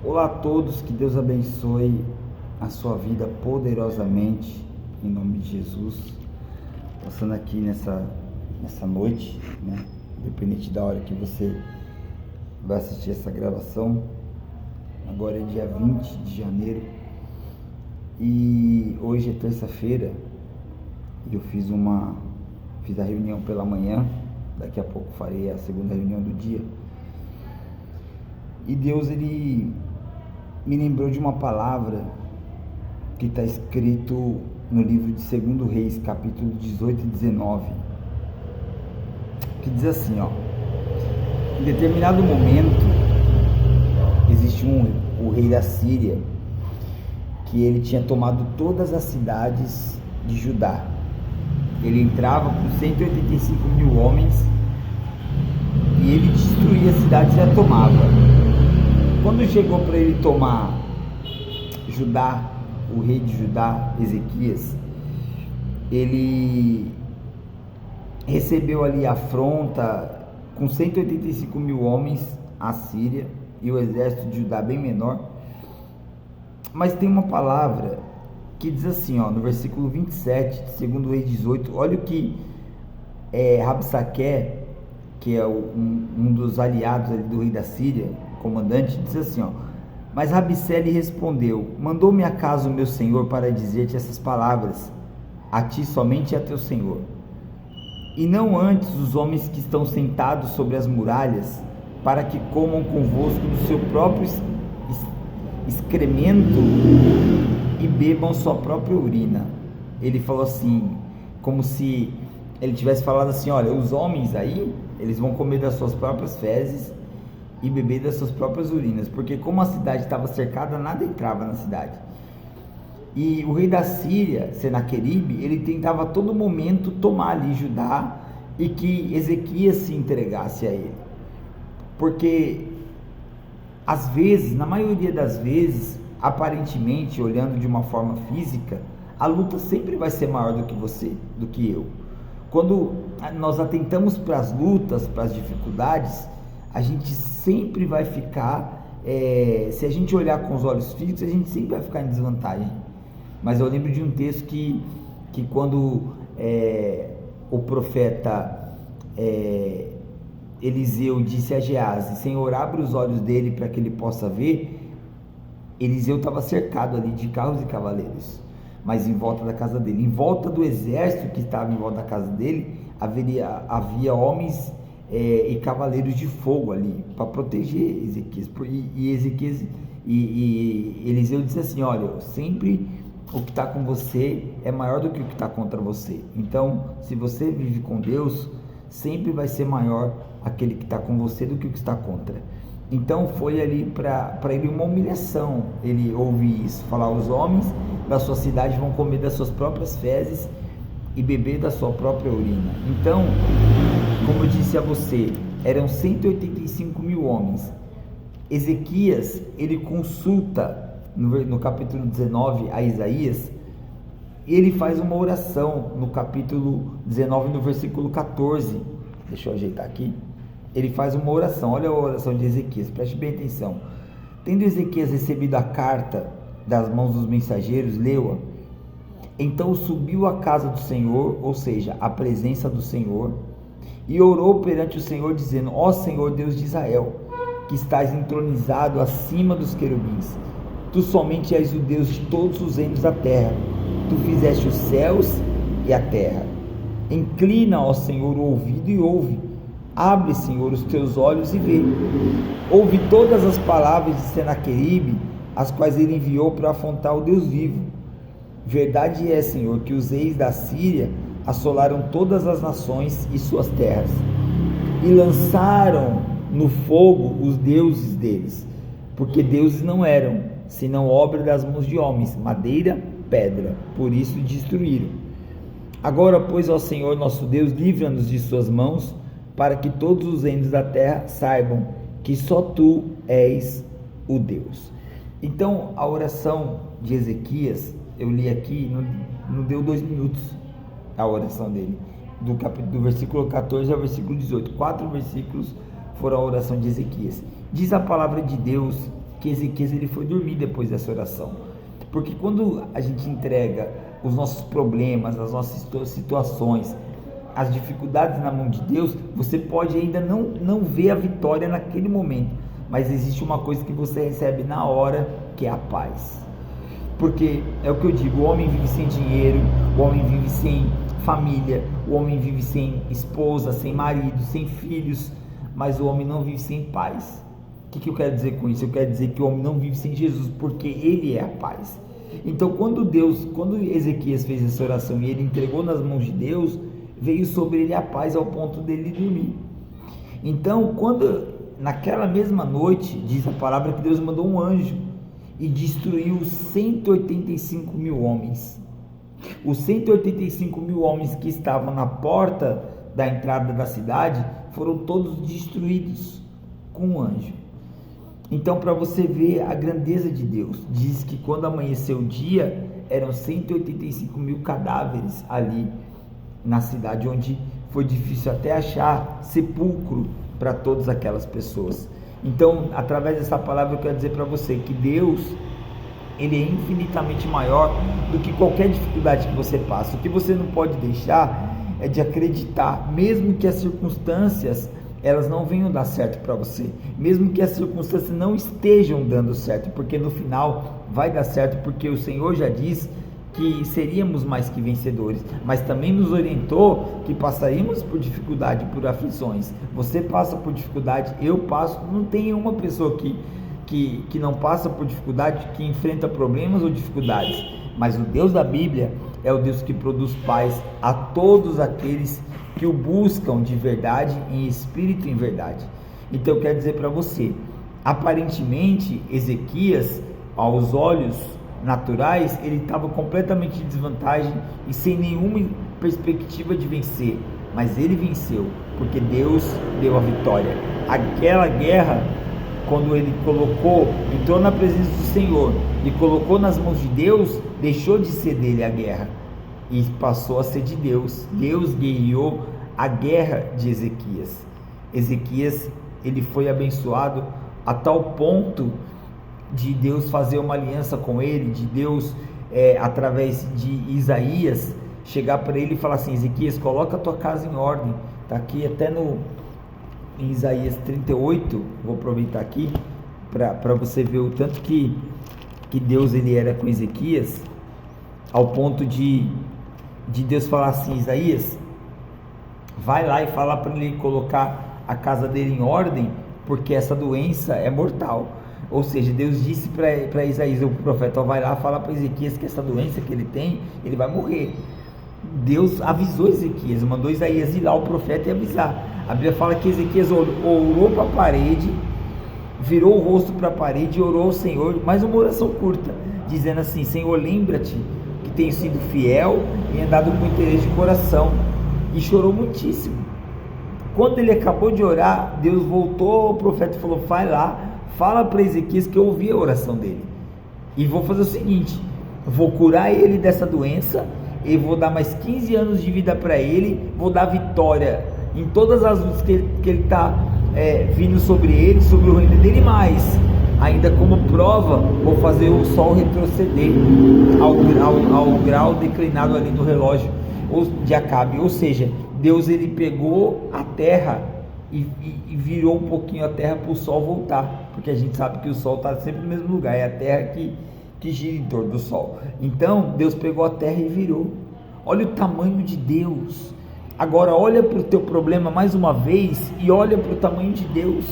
Olá a todos, que Deus abençoe a sua vida poderosamente, em nome de Jesus. Passando aqui nessa noite, né? Independente da hora que você vai assistir essa gravação, agora é dia 20 de janeiro e hoje é terça-feira e eu fiz a reunião pela manhã, daqui a pouco farei a segunda reunião do dia. E Deus, Ele me lembrou de uma palavra que está escrito no livro de 2 Reis, capítulo 18 e 19, que diz assim, em determinado momento, existe o rei da Síria, que ele tinha tomado todas as cidades de Judá. Ele entrava com 185 mil homens e ele destruía as cidades e a tomava. Quando chegou para ele tomar Judá, o rei de Judá, Ezequias, ele recebeu ali afronta com 185 mil homens a Síria e o exército de Judá bem menor. Mas tem uma palavra que diz assim, no versículo 27 de 2 Reis 18, olha o que Rabsaque, que é um dos aliados ali do rei da Síria, comandante, diz assim, mas Rabsaque lhe respondeu: mandou-me acaso o meu senhor para dizer-te essas palavras, a ti somente e a teu senhor, e não antes os homens que estão sentados sobre as muralhas, para que comam convosco do seu próprio excremento e bebam sua própria urina? Ele falou assim, como se ele tivesse falado assim, olha, os homens aí, eles vão comer das suas próprias fezes e beber das suas próprias urinas, porque como a cidade estava cercada, nada entrava na cidade. E o rei da Síria, Senaqueribe, ele tentava a todo momento tomar ali Judá e que Ezequias se entregasse a ele, porque às vezes, na maioria das vezes, aparentemente, olhando de uma forma física, a luta sempre vai ser maior do que você, do que eu. Quando nós atentamos para as lutas, para as dificuldades, a gente sempre vai ficar, se a gente olhar com os olhos fixos, a gente sempre vai ficar em desvantagem. Mas eu lembro de um texto que quando o profeta Eliseu disse a Geazi: Senhor, abre os olhos dele para que ele possa ver. Eliseu estava cercado ali de carros e cavaleiros, mas em volta da casa dele, em volta do exército que estava em volta da casa dele, havia homens e cavaleiros de fogo ali para proteger Ezequias. E Eliseu disse assim: olha, sempre o que está com você é maior do que o que está contra você. Então, se você vive com Deus, sempre vai ser maior aquele que está com você do que o que está contra. Então foi ali para ele uma humilhação ele ouvir isso, falar: os homens da sua cidade vão comer das suas próprias fezes e beber da sua própria urina. Então, como eu disse a você, eram 185 mil homens. Ezequias, ele consulta no capítulo 19 a Isaías, e ele faz uma oração no capítulo 19, no versículo 14, deixa eu ajeitar aqui, ele faz uma oração, olha a oração de Ezequias, preste bem atenção. Tendo Ezequias recebido a carta das mãos dos mensageiros, leu-a, então subiu à casa do Senhor, ou seja, à presença do Senhor, e orou perante o Senhor, dizendo: ó Senhor Deus de Israel, que estás entronizado acima dos querubins, tu somente és o Deus de todos os reinos da terra, tu fizeste os céus e a terra. Inclina, ó Senhor, o ouvido e ouve, abre, Senhor, os teus olhos e vê. Ouve todas as palavras de Senaqueribe, as quais ele enviou para afrontar o Deus vivo. Verdade é, Senhor, que os reis da Síria assolaram todas as nações e suas terras, e lançaram no fogo os deuses deles, porque deuses não eram, senão obra das mãos de homens, madeira, pedra, por isso destruíram. Agora, pois, ó Senhor nosso Deus, livra-nos de suas mãos, para que todos os reinos da terra saibam que só tu és o Deus. Então, a oração de Ezequias, eu li aqui, não deu 2 minutos a oração dele, do versículo 14 ao versículo 18, 4 versículos foram a oração de Ezequias. Diz a palavra de Deus que Ezequias ele foi dormir depois dessa oração. Porque quando a gente entrega os nossos problemas, as nossas situações, as dificuldades na mão de Deus, você pode ainda não ver a vitória naquele momento, mas existe uma coisa que você recebe na hora, que é a paz. Porque é o que eu digo, o homem vive sem dinheiro, o homem vive sem família, o homem vive sem esposa, sem marido, sem filhos, mas o homem não vive sem paz. O que eu quero dizer com isso? Eu quero dizer que o homem não vive sem Jesus, porque ele é a paz. Então quando Ezequias fez essa oração e ele entregou nas mãos de Deus, veio sobre ele a paz ao ponto dele dormir. Então naquela mesma noite, diz a palavra que Deus mandou um anjo e destruiu 185 mil homens. Os 185 mil homens que estavam na porta da entrada da cidade foram todos destruídos com um anjo. Então, para você ver a grandeza de Deus, diz que quando amanheceu o dia, eram 185 mil cadáveres ali na cidade, onde foi difícil até achar sepulcro para todas aquelas pessoas. Então, através dessa palavra eu quero dizer para você que Deus, ele é infinitamente maior do que qualquer dificuldade que você passa. O que você não pode deixar é de acreditar, mesmo que as circunstâncias elas não venham dar certo para você, mesmo que as circunstâncias não estejam dando certo, porque no final vai dar certo, porque o Senhor já diz que seríamos mais que vencedores, mas também nos orientou que passaríamos por dificuldade, por aflições. Você passa por dificuldade, eu passo, não tem uma pessoa que não passa por dificuldade, que enfrenta problemas ou dificuldades, mas o Deus da Bíblia é o Deus que produz paz a todos aqueles que o buscam de verdade, em espírito e em verdade. Então eu quero dizer para você, aparentemente Ezequias, aos olhos naturais, ele estava completamente em desvantagem e sem nenhuma perspectiva de vencer, mas ele venceu, porque Deus deu a vitória. Aquela guerra, quando ele entrou na presença do Senhor e colocou nas mãos de Deus, deixou de ser dele a guerra e passou a ser de Deus. Deus guerreou a guerra de Ezequias. Ezequias, ele foi abençoado a tal ponto de Deus fazer uma aliança com ele, de Deus, através de Isaías, chegar para ele e falar assim: Ezequias, coloca a tua casa em ordem. Está aqui até em Isaías 38, vou aproveitar aqui para você ver o tanto que Deus ele era com Ezequias, ao ponto de Deus falar assim: Isaías, vai lá e fala para ele colocar a casa dele em ordem, porque essa doença é mortal. Ou seja, Deus disse para Isaías, o profeta, vai lá falar para Ezequias que essa doença que ele tem, ele vai morrer. Deus avisou Ezequias, mandou Isaías ir lá, o profeta, e avisar. A Bíblia fala que Ezequias orou para a parede, virou o rosto para a parede e orou ao Senhor, mais uma oração curta, dizendo assim: Senhor, lembra-te que tenho sido fiel e andado com interesse de coração. E chorou muitíssimo. Quando ele acabou de orar, Deus voltou ao profeta e falou: vai lá, fala para Ezequias que eu ouvi a oração dele, e vou fazer o seguinte, vou curar ele dessa doença, e vou dar mais 15 anos de vida para ele, vou dar vitória em todas as lutas que ele está vindo sobre ele, sobre o reino dele, mais ainda como prova, vou fazer o sol retroceder ao grau declinado ali no relógio de Acabe. Ou seja, Deus ele pegou a terra e virou um pouquinho a terra para o sol voltar, porque a gente sabe que o sol está sempre no mesmo lugar, é a terra que gira em torno do sol. Então Deus pegou a terra e virou. Olha o tamanho de Deus. Agora olha para o teu problema mais uma vez e olha para o tamanho de Deus.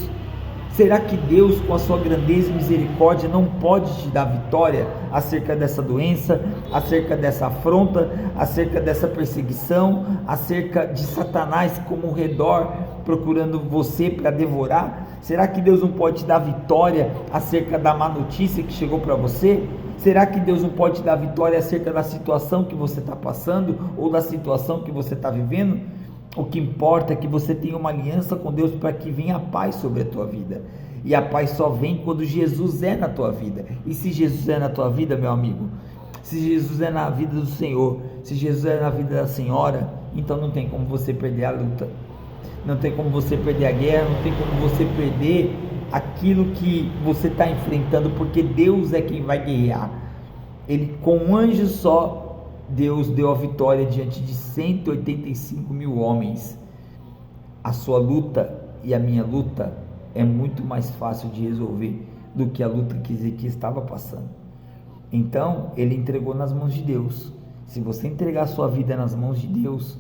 Será que Deus, com a sua grandeza e misericórdia, não pode te dar vitória acerca dessa doença, acerca dessa afronta, acerca dessa perseguição, acerca de Satanás como ao redor procurando você para devorar? Será que Deus não pode te dar vitória acerca da má notícia que chegou para você? Será que Deus não pode te dar vitória acerca da situação que você está passando ou da situação que você está vivendo? O que importa é que você tenha uma aliança com Deus para que venha a paz sobre a tua vida. E a paz só vem quando Jesus é na tua vida. E se Jesus é na tua vida, meu amigo, se Jesus é na vida do Senhor, se Jesus é na vida da senhora, então não tem como você perder a luta, não tem como você perder a guerra, não tem como você perder aquilo que você está enfrentando, porque Deus é quem vai guerrear. Ele, com um anjo só, Deus deu a vitória diante de 185 mil homens. A sua luta e a minha luta é muito mais fácil de resolver do que a luta que Ezequias estava passando. Então, ele entregou nas mãos de Deus. Se você entregar a sua vida nas mãos de Deus,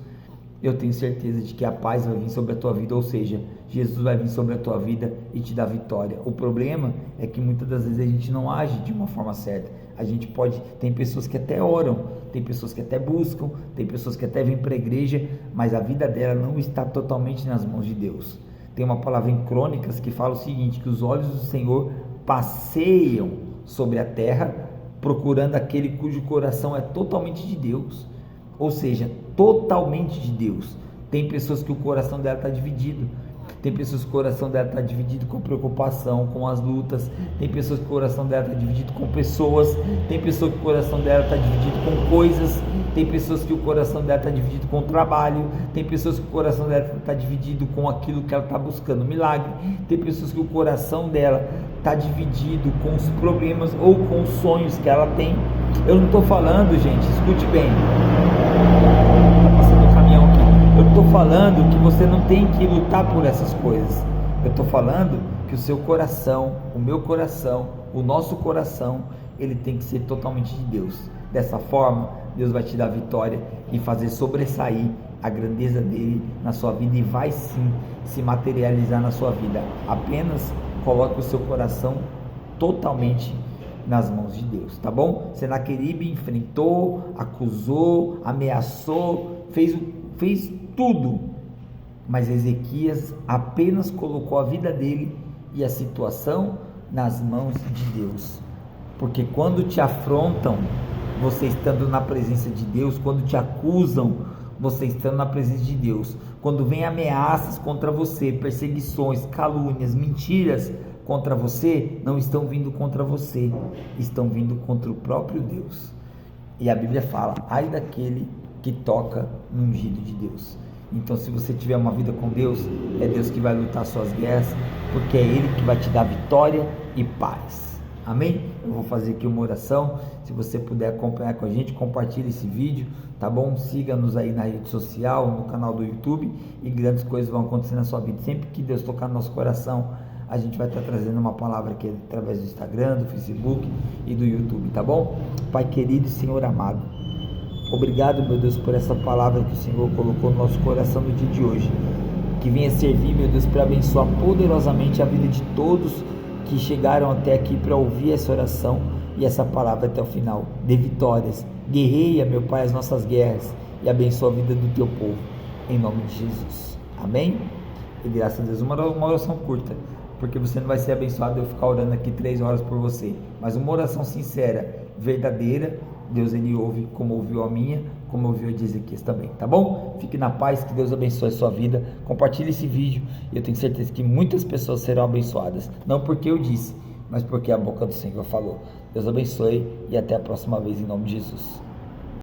eu tenho certeza de que a paz vai vir sobre a tua vida, ou seja, Jesus vai vir sobre a tua vida e te dar vitória. O problema é que muitas das vezes a gente não age de uma forma certa. A gente tem pessoas que até oram, tem pessoas que até buscam, tem pessoas que até vêm para a igreja, mas a vida dela não está totalmente nas mãos de Deus. Tem uma palavra em Crônicas que fala o seguinte, que os olhos do Senhor passeiam sobre a terra, procurando aquele cujo coração é totalmente de Deus, ou seja, totalmente de Deus. Tem pessoas que o coração dela está dividido, tem pessoas que o coração dela está dividido com preocupação, com as lutas, tem pessoas que o coração dela está dividido com pessoas, tem pessoas que o coração dela está dividido com coisas, tem pessoas que o coração dela está dividido com o trabalho, tem pessoas que o coração dela está dividido com aquilo que ela está buscando, milagre, tem pessoas que o coração dela está dividido com os problemas ou com os sonhos que ela tem. Eu não estou falando, gente, escute bem, está passando um caminhão aqui, eu estou falando que você não tem que lutar por essas coisas, eu estou falando que o seu coração, o meu coração, o nosso coração, ele tem que ser totalmente de Deus. Dessa forma, Deus vai te dar vitória e fazer sobressair a grandeza dele na sua vida, e vai sim se materializar na sua vida. Apenas coloque o seu coração totalmente nas mãos de Deus, tá bom? Senaqueribe enfrentou, acusou, ameaçou, fez tudo, mas Ezequias apenas colocou a vida dele e a situação nas mãos de Deus. Porque quando te afrontam, você estando na presença de Deus, quando te acusam, você estando na presença de Deus, quando vem ameaças contra você, perseguições, calúnias, mentiras contra você, não estão vindo contra você, estão vindo contra o próprio Deus. E a Bíblia fala, ai daquele que toca no ungido de Deus. Então, se você tiver uma vida com Deus, é Deus que vai lutar suas guerras, porque é Ele que vai te dar vitória e paz. Amém? Eu vou fazer aqui uma oração. Se você puder acompanhar com a gente, compartilhe esse vídeo, tá bom? Siga-nos aí na rede social, no canal do YouTube, e grandes coisas vão acontecer na sua vida. Sempre que Deus tocar no nosso coração, a gente vai estar trazendo uma palavra aqui através do Instagram, do Facebook e do YouTube, tá bom? Pai querido e Senhor amado, obrigado, meu Deus, por essa palavra que o Senhor colocou no nosso coração no dia de hoje, que venha servir, meu Deus, para abençoar poderosamente a vida de todos que chegaram até aqui para ouvir essa oração e essa palavra até o final. Dê vitórias, guerreia, meu Pai, as nossas guerras e abençoa a vida do teu povo, em nome de Jesus, amém? E graças a Deus, uma oração curta, porque você não vai ser abençoado eu ficar orando aqui 3 horas por você, mas uma oração sincera, verdadeira, Deus ele ouve, como ouviu a minha, como ouviu a de Ezequias também, tá bom? Fique na paz, que Deus abençoe a sua vida, compartilhe esse vídeo, e eu tenho certeza que muitas pessoas serão abençoadas, não porque eu disse, mas porque a boca do Senhor falou. Deus abençoe, e até a próxima vez, em nome de Jesus.